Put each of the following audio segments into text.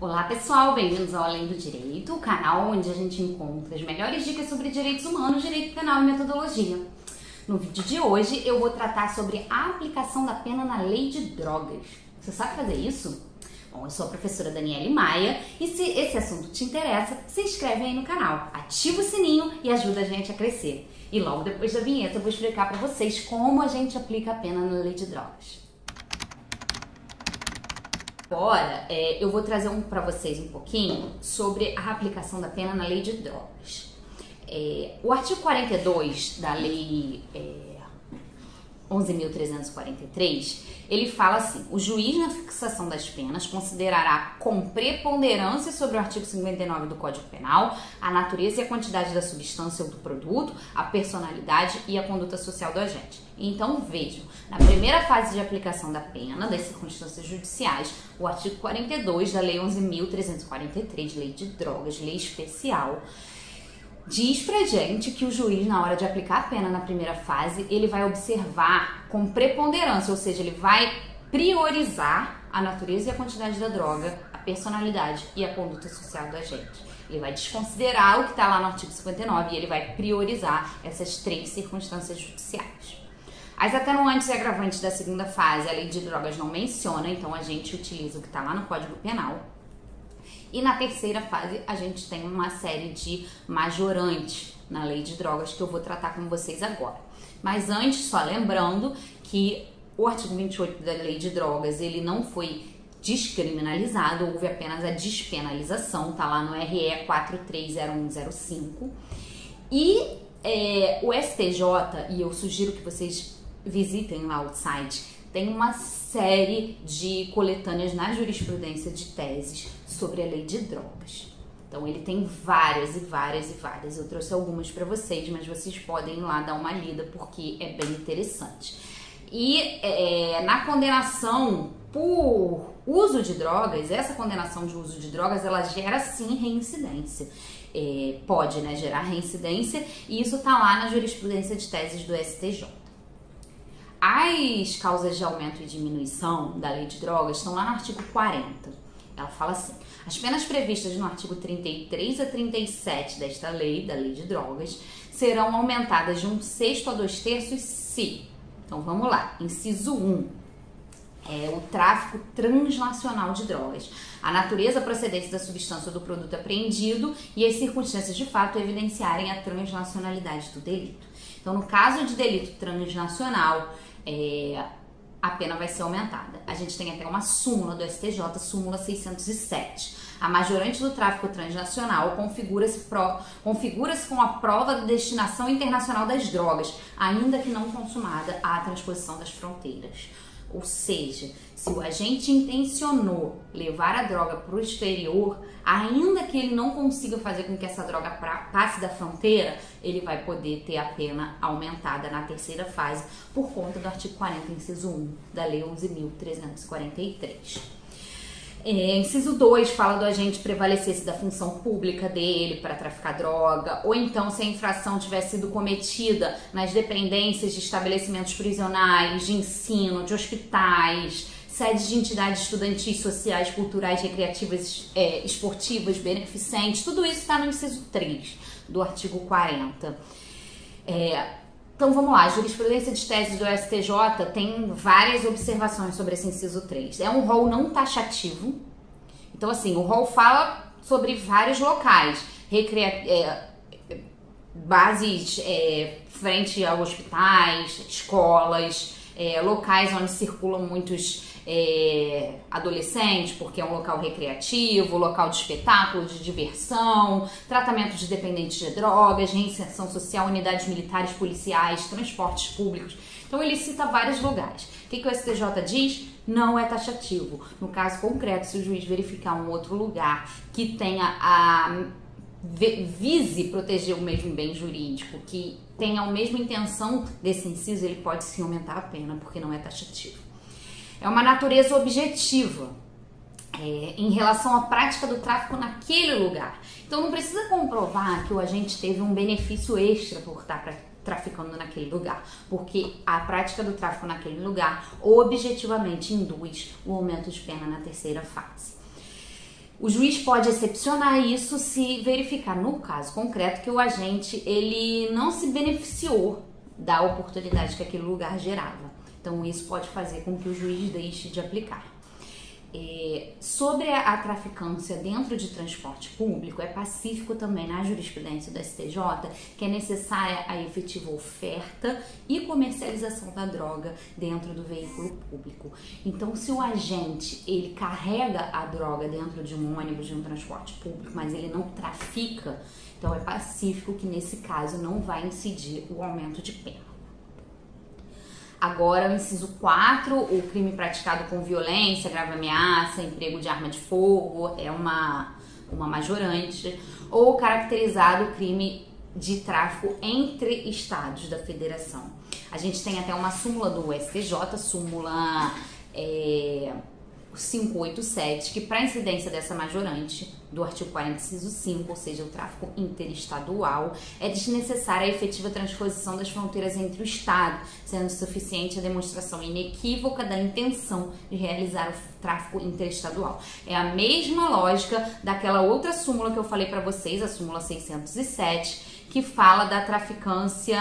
Olá pessoal, bem-vindos ao Além do Direito, o canal onde a gente encontra as melhores dicas sobre direitos humanos, direito penal e metodologia. No vídeo de hoje eu vou tratar sobre a aplicação da pena na lei de drogas. Você sabe fazer isso? Bom, eu sou a professora Daniele Maia e se esse assunto te interessa, se inscreve aí no canal, ativa o sininho e ajuda a gente a crescer. E logo depois da vinheta eu vou explicar para vocês como a gente aplica a pena na lei de drogas. Agora, eu vou trazer para vocês um pouquinho sobre a aplicação da pena na lei de drogas. O artigo 42 da lei 11.343, ele fala assim: o juiz na fixação das penas considerará com preponderância sobre o artigo 59 do Código Penal a natureza e a quantidade da substância ou do produto, a personalidade e a conduta social do agente. Então vejam, na primeira fase de aplicação da pena, das circunstâncias judiciais, o artigo 42 da lei 11.343, lei de drogas, lei especial, diz pra gente que o juiz, na hora de aplicar a pena na primeira fase, ele vai observar com preponderância, ou seja, ele vai priorizar a natureza e a quantidade da droga, a personalidade e a conduta social do agente. Ele vai desconsiderar o que está lá no artigo 59 e ele vai priorizar essas três circunstâncias judiciais. As atenuantes e agravantes da segunda fase, a lei de drogas não menciona, então a gente utiliza o que está lá no Código Penal. E na terceira fase, a gente tem uma série de majorantes na lei de drogas que eu vou tratar com vocês agora. Mas antes, só lembrando que o artigo 28 da lei de drogas, ele não foi descriminalizado, houve apenas a despenalização, tá lá no RE 430105. E o STJ, e eu sugiro que vocês visitem lá o site, tem uma série de coletâneas na jurisprudência de teses sobre a lei de drogas. Então ele tem várias e várias e várias. Eu trouxe algumas para vocês, mas vocês podem ir lá dar uma lida porque é bem interessante. E na condenação por uso de drogas, essa condenação de uso de drogas, ela gera sim reincidência. Pode, né, gerar reincidência, e isso tá lá na jurisprudência de teses do STJ. As causas de aumento e diminuição da lei de drogas estão lá no artigo 40. Ela fala assim: as penas previstas no artigo 33 a 37 desta lei, da lei de drogas, serão aumentadas de 1/6 a 2/3 se... Então vamos lá, inciso 1. O tráfico transnacional de drogas, a natureza, a procedência da substância ou do produto apreendido e as circunstâncias de fato evidenciarem a transnacionalidade do delito. Então, no caso de delito transnacional, a pena vai ser aumentada. A gente tem até uma súmula do STJ, súmula 607. A majorante do tráfico transnacional configura-se com a prova da destinação internacional das drogas, ainda que não consumada a transposição das fronteiras. Ou seja, se o agente intencionou levar a droga para o exterior, ainda que ele não consiga fazer com que essa droga passe da fronteira, ele vai poder ter a pena aumentada na terceira fase por conta do artigo 40, inciso 1 da lei 11.343. Inciso 2 fala do agente prevalecer-se da função pública dele para traficar droga, ou então se a infração tiver sido cometida nas dependências de estabelecimentos prisionais, de ensino, de hospitais, sedes de entidades estudantis, sociais, culturais, recreativas, esportivas, beneficentes. Tudo isso está no inciso 3 do artigo 40. Então vamos lá, a jurisprudência de teses do STJ tem várias observações sobre esse inciso 3. É um rol não taxativo, então assim, o rol fala sobre vários locais, bases frente a hospitais, escolas, locais onde circulam muitos adolescentes, porque é um local recreativo, local de espetáculo, de diversão, tratamento de dependentes de drogas, reinserção social, unidades militares, policiais, transportes públicos. Então ele cita vários lugares. O que o STJ diz? Não é taxativo. No caso concreto, se o juiz verificar um outro lugar que tenha vise proteger o mesmo bem jurídico, que tenha a mesma intenção desse inciso, ele pode sim aumentar a pena, porque não é taxativo. É uma natureza objetiva em relação à prática do tráfico naquele lugar. Então não precisa comprovar que o agente teve um benefício extra por estar traficando naquele lugar, porque a prática do tráfico naquele lugar objetivamente induz o aumento de pena na terceira fase. O juiz pode excepcionar isso se verificar no caso concreto que o agente ele não se beneficiou da oportunidade que aquele lugar gerava. Então isso pode fazer com que o juiz deixe de aplicar. Sobre a traficância dentro de transporte público, é pacífico também na jurisprudência do STJ que é necessária a efetiva oferta e comercialização da droga dentro do veículo público. Então, se o agente ele carrega a droga dentro de um ônibus de um transporte público, mas ele não trafica, então é pacífico que nesse caso não vai incidir o aumento de pena. Agora, o inciso 4, o crime praticado com violência, grave ameaça, emprego de arma de fogo, é uma majorante, ou caracterizado crime de tráfico entre estados da federação. A gente tem até uma súmula do STJ, súmula 587, que para incidência dessa majorante do artigo 40, inciso 5, ou seja, o tráfico interestadual, é desnecessária a efetiva transposição das fronteiras entre o Estado, sendo suficiente a demonstração inequívoca da intenção de realizar o tráfico interestadual. É a mesma lógica daquela outra súmula que eu falei para vocês, a súmula 607, que fala da traficância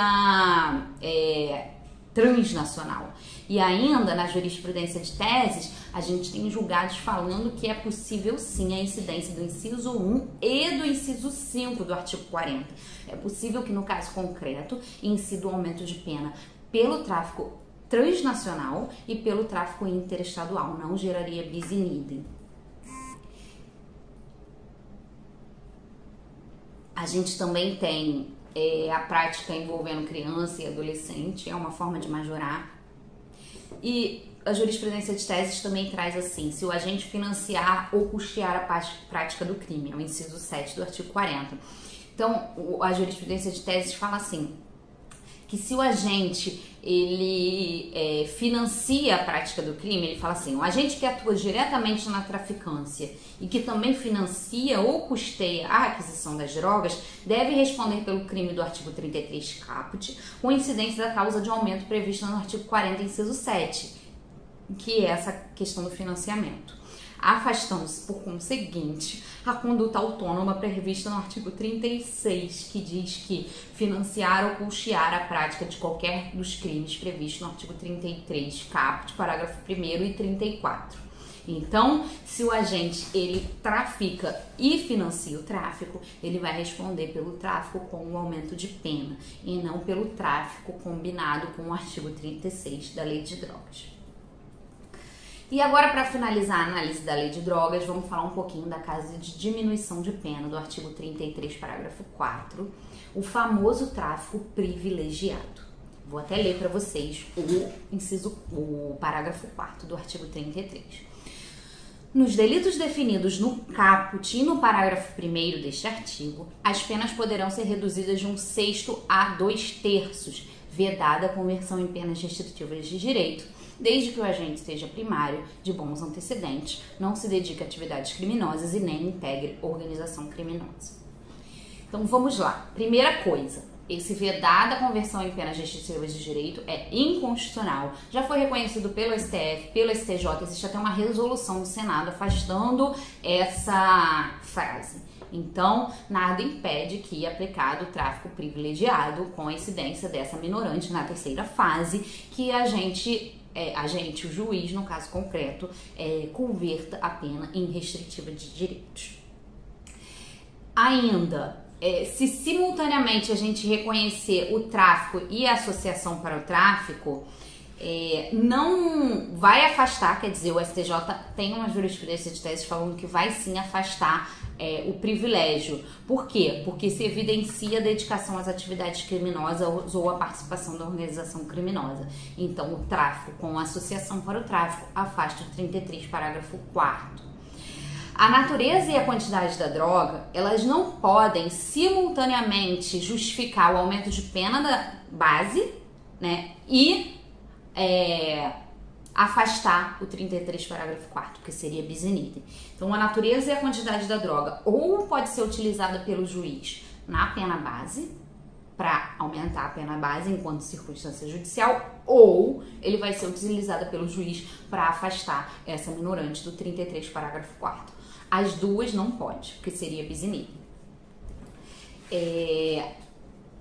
transnacional. E ainda, na jurisprudência de teses, a gente tem julgados falando que é possível sim a incidência do inciso 1 e do inciso 5 do artigo 40. É possível que no caso concreto incida o aumento de pena pelo tráfico transnacional e pelo tráfico interestadual, não geraria bis in idem. A gente também tem a prática envolvendo criança e adolescente, é uma forma de majorar. E a jurisprudência de teses também traz assim, se o agente financiar ou custear a prática do crime, é o inciso 7 do artigo 40. Então, a jurisprudência de teses fala assim, que se o agente ele financia a prática do crime, ele fala assim, o agente que atua diretamente na traficância e que também financia ou custeia a aquisição das drogas, deve responder pelo crime do artigo 33 caput, com incidência da causa de aumento prevista no artigo 40, inciso 7, que é essa questão do financiamento. Afastando-se, por conseguinte, a conduta autônoma prevista no artigo 36, que diz que financiar ou custear a prática de qualquer dos crimes previstos no artigo 33, caput, parágrafo 1º e 34. Então, se o agente ele trafica e financia o tráfico, ele vai responder pelo tráfico com o aumento de pena e não pelo tráfico combinado com o artigo 36 da Lei de Drogas. E agora, para finalizar a análise da Lei de Drogas, vamos falar um pouquinho da causa de diminuição de pena do artigo 33, parágrafo 4, o famoso tráfico privilegiado. Vou até ler para vocês o parágrafo 4º do artigo 33. Nos delitos definidos no caput e no parágrafo 1º deste artigo, as penas poderão ser reduzidas de 1/6 a 2/3, vedada a conversão em penas restritivas de direito, desde que o agente seja primário, de bons antecedentes, não se dedique a atividades criminosas e nem integre organização criminosa. Então vamos lá. Primeira coisa, esse vedado a conversão em penas restritivas de direito é inconstitucional. Já foi reconhecido pelo STF, pelo STJ, existe até uma resolução do Senado afastando essa frase. Então, nada impede que aplicado o tráfico privilegiado com a incidência dessa minorante na terceira fase, que o juiz, no caso concreto, converta a pena em restritiva de direitos. Ainda, se simultaneamente a gente reconhecer o tráfico e a associação para o tráfico, não vai afastar, quer dizer, o STJ tem uma jurisprudência de teses falando que vai sim afastar o privilégio. Por quê? Porque se evidencia a dedicação às atividades criminosas ou a participação da organização criminosa. Então, o tráfico com associação para o tráfico afasta o 33, parágrafo 4º. A natureza e a quantidade da droga, elas não podem simultaneamente justificar o aumento de pena da base, né, e afastar o 33, parágrafo 4º, que seria bis in idem. Então, a natureza e a quantidade da droga ou pode ser utilizada pelo juiz na pena base, para aumentar a pena base enquanto circunstância judicial, ou ele vai ser utilizada pelo juiz para afastar essa minorante do 33, parágrafo 4º. As duas não pode, porque seria bis in idem.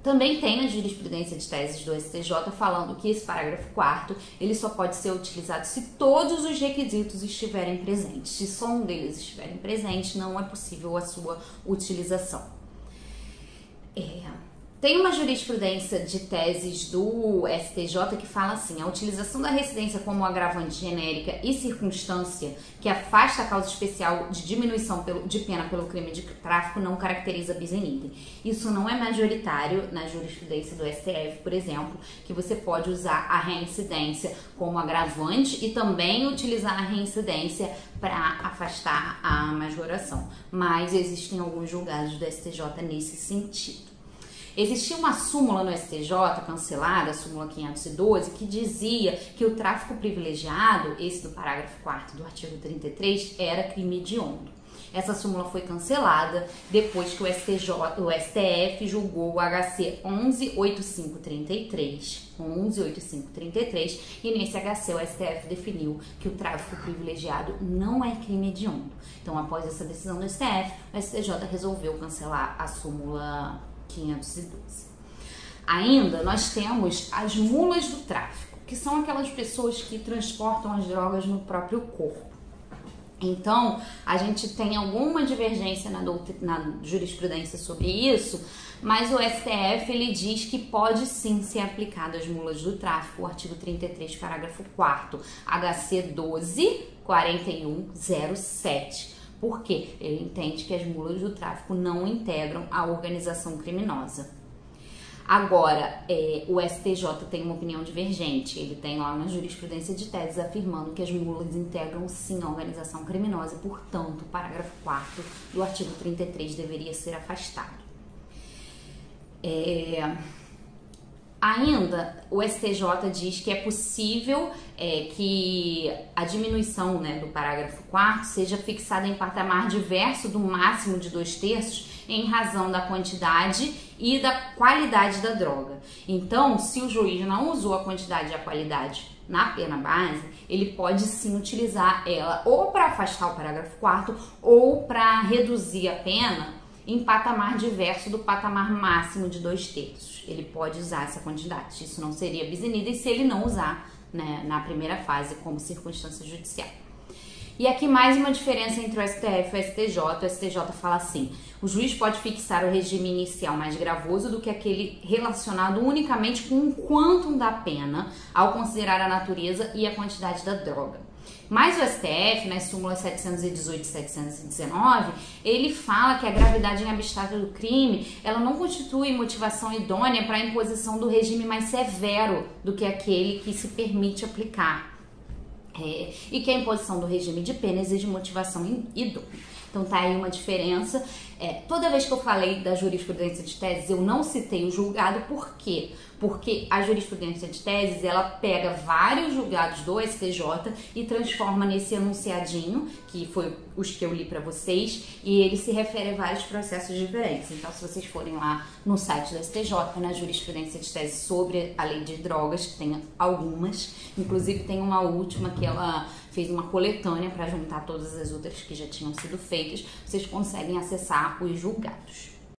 Também tem na jurisprudência de teses do STJ falando que esse parágrafo 4º ele só pode ser utilizado se todos os requisitos estiverem presentes. Se só um deles estiverem presentes, não é possível a sua utilização. Tem uma jurisprudência de teses do STJ que fala assim: a utilização da residência como agravante genérica e circunstância que afasta a causa especial de diminuição de pena pelo crime de tráfico não caracteriza bis in idem. Isso não é majoritário na jurisprudência do STF, por exemplo, que você pode usar a reincidência como agravante e também utilizar a reincidência para afastar a majoração. Mas existem alguns julgados do STJ nesse sentido. Existia uma súmula no STJ cancelada, a súmula 512, que dizia que o tráfico privilegiado, esse do parágrafo 4º do artigo 33, era crime hediondo. Essa súmula foi cancelada depois que o STF julgou o HC 118533, e nesse HC o STF definiu que o tráfico privilegiado não é crime hediondo. Então, após essa decisão do STF, o STJ resolveu cancelar a súmula 512. Ainda nós temos as mulas do tráfico, que são aquelas pessoas que transportam as drogas no próprio corpo. Então, a gente tem alguma divergência na jurisprudência sobre isso, mas o STF ele diz que pode sim ser aplicado às mulas do tráfico, o artigo 33, parágrafo 4º, HC 12.4107. Por quê? Ele entende que as mulas do tráfico não integram a organização criminosa. Agora, o STJ tem uma opinião divergente. Ele tem lá na jurisprudência de teses afirmando que as mulas integram sim a organização criminosa, portanto, o parágrafo 4º do artigo 33 deveria ser afastado. Ainda, o STJ diz que é possível que a diminuição do parágrafo 4º seja fixada em patamar diverso do máximo de 2/3 em razão da quantidade e da qualidade da droga. Então, se o juiz não usou a quantidade e a qualidade na pena base, ele pode sim utilizar ela ou para afastar o parágrafo 4º ou para reduzir a pena em patamar diverso do patamar máximo de 2/3. Ele pode usar essa quantidade. Isso não seria bis in idem se ele não usar na primeira fase como circunstância judicial. E aqui mais uma diferença entre o STF e o STJ. O STJ fala assim: o juiz pode fixar o regime inicial mais gravoso do que aquele relacionado unicamente com o quantum da pena, ao considerar a natureza e a quantidade da droga. Mas o STF, nas súmulas 718 e 719, ele fala que a gravidade em abstrato do crime, ela não constitui motivação idônea para a imposição do regime mais severo do que aquele que se permite aplicar. E que a imposição do regime de pena exige motivação idônea. Então tá aí uma diferença. Toda vez que eu falei da jurisprudência de teses, eu não citei o julgado. Por quê? Porque a jurisprudência de teses, ela pega vários julgados do STJ e transforma nesse enunciadinho, que foi os que eu li para vocês, e ele se refere a vários processos diferentes. Então, se vocês forem lá no site do STJ, na jurisprudência de teses sobre a lei de drogas, que tem algumas, inclusive tem uma última que ela fez uma coletânea para juntar todas as outras que já tinham sido feitas, vocês conseguem acessar os julgados.